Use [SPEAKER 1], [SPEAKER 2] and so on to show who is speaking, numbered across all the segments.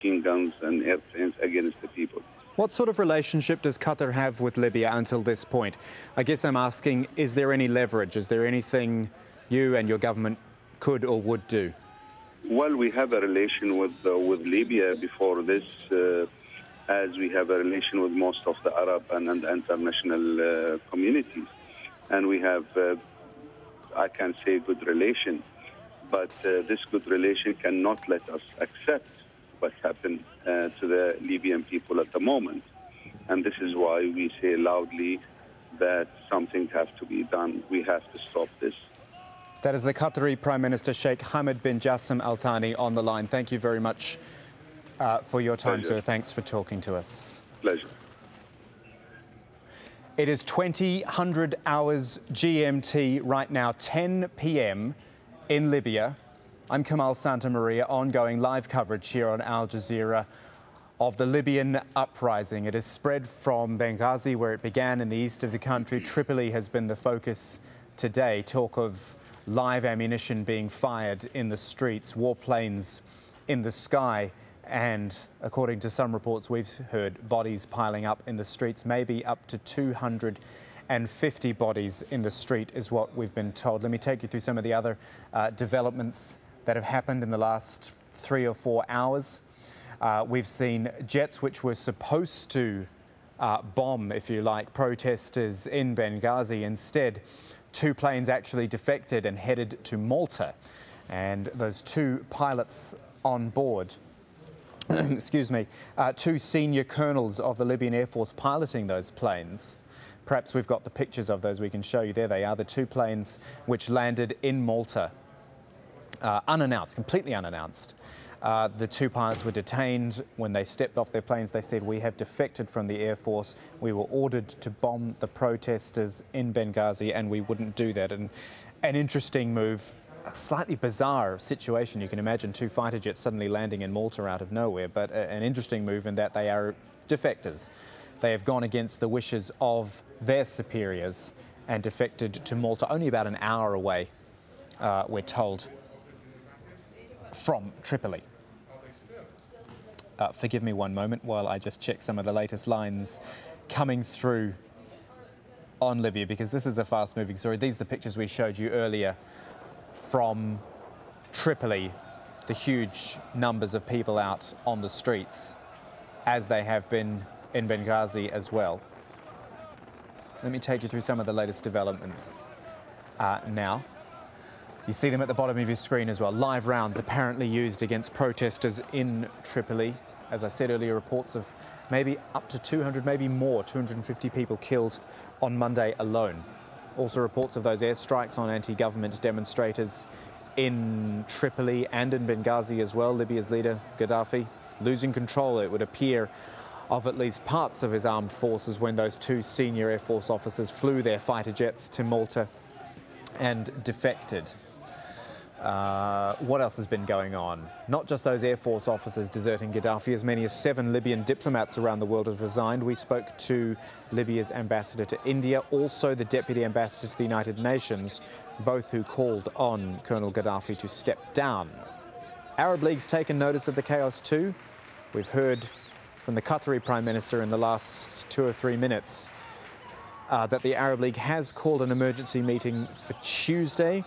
[SPEAKER 1] machine guns and airplanes against the people.
[SPEAKER 2] What sort of relationship does Qatar have with Libya until this point? I guess I'm asking, is there any leverage? Is there anything you and your government could or would do?
[SPEAKER 1] Well, we have a relation with Libya before this, as we have a relation with most of the Arab and international communities. And we have, I can say, good relation. But this good relation cannot let us accept what happened to the Libyan people at the moment. And this is why we say loudly that something has to be done. We have to stop this.
[SPEAKER 2] That is the Qatari Prime Minister Sheikh Hamad bin Jassim Al Thani on the line. Thank you very much for your time,
[SPEAKER 1] Pleasure.
[SPEAKER 2] sir. Thanks for talking to us.
[SPEAKER 1] Pleasure.
[SPEAKER 2] It is 2000 hours GMT right now, 10 p.m. in Libya. I'm Kamal Santamaria, ongoing live coverage here on Al Jazeera of the Libyan uprising. It has spread from Benghazi, where it began in the east of the country. Tripoli has been the focus today. Talk of live ammunition being fired in the streets, warplanes in the sky, and according to some reports we've heard, bodies piling up in the streets, maybe up to 250 bodies in the street is what we've been told. Let me take you through some of the other developments that have happened in the last 3 or 4 hours. We've seen jets which were supposed to bomb, if you like, protesters in Benghazi. Instead, 2 planes actually defected and headed to Malta. And those 2 pilots on board, excuse me, 2 senior colonels of the Libyan Air Force piloting those planes. Perhaps we've got the pictures of those we can show you. There they are, the 2 planes which landed in Malta. Unannounced, completely unannounced. The 2 pilots were detained. When they stepped off their planes, they said, "We have defected from the Air Force. We were ordered to bomb the protesters in Benghazi and we wouldn't do that." And an interesting move, a slightly bizarre situation. You can imagine 2 fighter jets suddenly landing in Malta out of nowhere, but an interesting move in that they are defectors. They have gone against the wishes of their superiors and defected to Malta, only about an hour away, we're told, from Tripoli. Forgive me one moment while I just check some of the latest lines coming through on Libya, because this is a fast-moving story. These are the pictures we showed you earlier from Tripoli, the huge numbers of people out on the streets, as they have been in Benghazi as well. Let me take you through some of the latest developments now. You see them at the bottom of your screen as well. Live rounds apparently used against protesters in Tripoli. As I said earlier, reports of maybe up to 200, maybe more, 250 people killed on Monday alone. Also reports of those airstrikes on anti-government demonstrators in Tripoli and in Benghazi as well. Libya's leader, Gaddafi, losing control, it would appear, of at least parts of his armed forces when those 2 senior Air Force officers flew their fighter jets to Malta and defected. What else has been going on? Not just those Air Force officers deserting Gaddafi. As many as 7 Libyan diplomats around the world have resigned. We spoke to Libya's ambassador to India, also the deputy ambassador to the United Nations, both who called on Colonel Gaddafi to step down. Arab League's taken notice of the chaos too. We've heard from the Qatari Prime Minister in the last 2 or 3 minutes that the Arab League has called an emergency meeting for Tuesday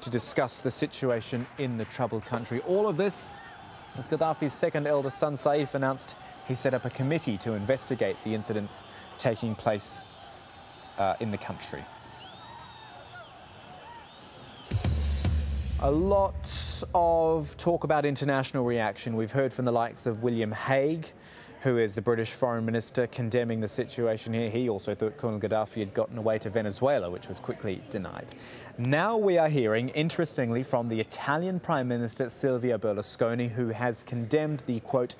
[SPEAKER 2] to discuss the situation in the troubled country. All of this as Gaddafi's second eldest son, Saif, announced he set up a committee to investigate the incidents taking place in the country. A lot of talk about international reaction. We've heard from the likes of William Hague, who is the British Foreign Minister, condemning the situation here. He also thought Colonel Gaddafi had gotten away to Venezuela, which was quickly denied. Now we are hearing, interestingly, from the Italian Prime Minister, Silvio Berlusconi, who has condemned the, quote,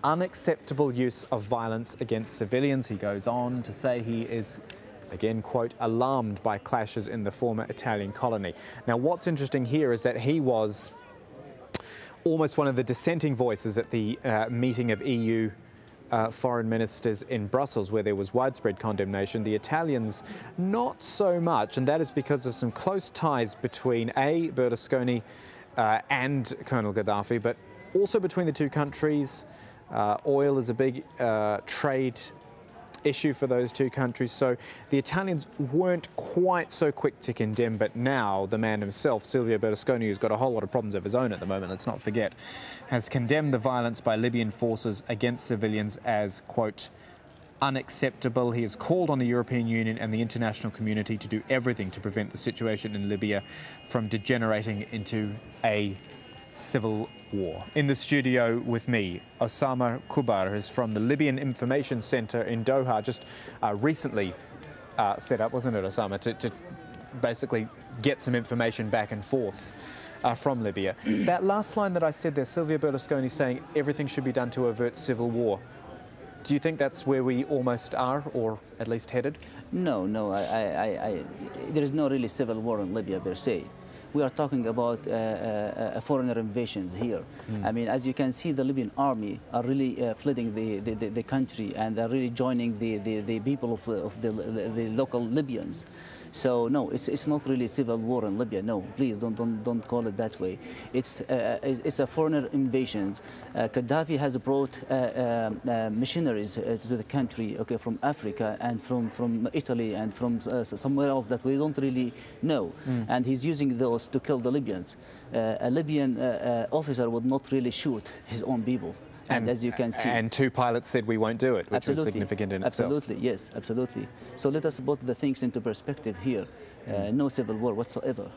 [SPEAKER 2] unacceptable use of violence against civilians. He goes on to say he is, again, quote, alarmed by clashes in the former Italian colony. Now, what's interesting here is that he was almost one of the dissenting voices at the meeting of EU foreign ministers in Brussels, where there was widespread condemnation. The Italians, not so much, and that is because of some close ties between Berlusconi and Colonel Gaddafi, but also between the 2 countries. Oil is a big trade issue for those two countries, so the Italians weren't quite so quick to condemn, but now the man himself, Silvio Berlusconi, who's got a whole lot of problems of his own at the moment, let's not forget, has condemned the violence by Libyan forces against civilians as, quote, unacceptable. He has called on the European Union and the international community to do everything to prevent the situation in Libya from degenerating into a civil war. In the studio with me, Osama Kubar is from the Libyan Information Center in Doha, just recently set up, wasn't it, Osama, to basically get some information back and forth from Libya. That last line that I said there, Silvio Berlusconi saying everything should be done to avert civil war. Do you think that's where we almost are, or at least headed?
[SPEAKER 3] No, there is no really civil war in Libya per se. We are talking about foreigner invasions here. I mean, as you can see, the Libyan army are really flooding the country, and they're really joining the people of the local Libyans. So no, it's not really civil war in Libya. No, please don't call it that way. It's a foreigner invasions. Gaddafi has brought missionaries to the country, okay, from Africa and from Italy and from somewhere else that we don't really know, and he's using those to kill the Libyans. A Libyan officer would not really shoot his own people. And as you can see. And
[SPEAKER 2] two pilots said we won't do it, which was significant in itself.
[SPEAKER 3] Absolutely, yes, absolutely. So let us put the things into perspective here. No civil war whatsoever.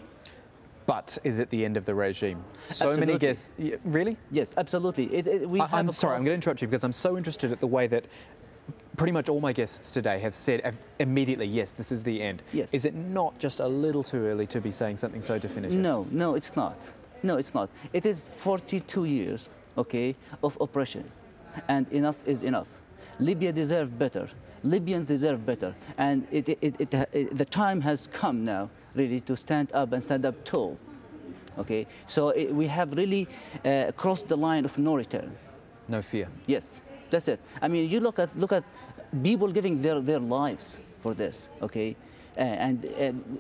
[SPEAKER 2] But is it the end of the regime? So
[SPEAKER 3] Absolutely.
[SPEAKER 2] many guests. Really?
[SPEAKER 3] Yes, absolutely.
[SPEAKER 2] I'm sorry, I'm going to interrupt you because I'm so interested at the way that pretty much all my guests today have said immediately, yes, this is the end.
[SPEAKER 3] Yes.
[SPEAKER 2] Is it not just a little too early to be saying something so definitive?
[SPEAKER 3] No, it's not. No, it's not. It is 42 years. Okay, of oppression, and enough is enough. Libya deserves better. Libyans deserve better, and the time has come now, really, to stand up and stand up tall. Okay, so we have really crossed the line of no return.
[SPEAKER 2] No fear.
[SPEAKER 3] Yes, that's it. I mean, you look at people giving their lives for this. Okay, and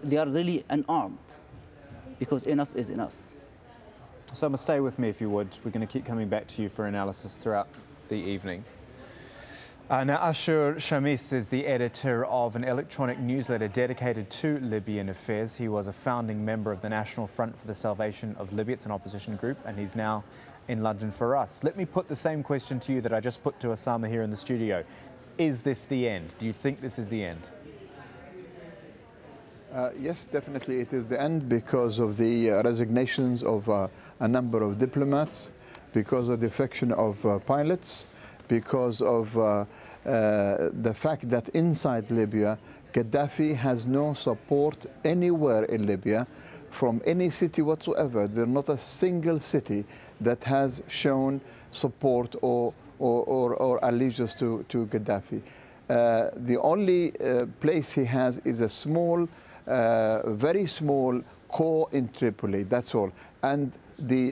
[SPEAKER 3] they are really unarmed, because enough is enough.
[SPEAKER 2] So stay with me if you would. We're going to keep coming back to you for analysis throughout the evening. Now, Ashur Shamis is the editor of an electronic newsletter dedicated to Libyan affairs. He was a founding member of the National Front for the Salvation of Libya. It's an opposition group, and he's now in London for us. Let me put the same question to you that I just put to Osama here in the studio. Is this the end? Do you think this is the end?
[SPEAKER 4] Yes, definitely it is the end, because of the resignations of a number of diplomats, because of the defection of pilots, because of the fact that inside Libya, Gaddafi has no support anywhere in Libya from any city whatsoever. There's not a single city that has shown support or allegiance to Gaddafi. The only place he has is a small, very small core in Tripoli. That's all, and the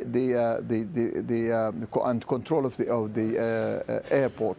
[SPEAKER 4] control of the airport.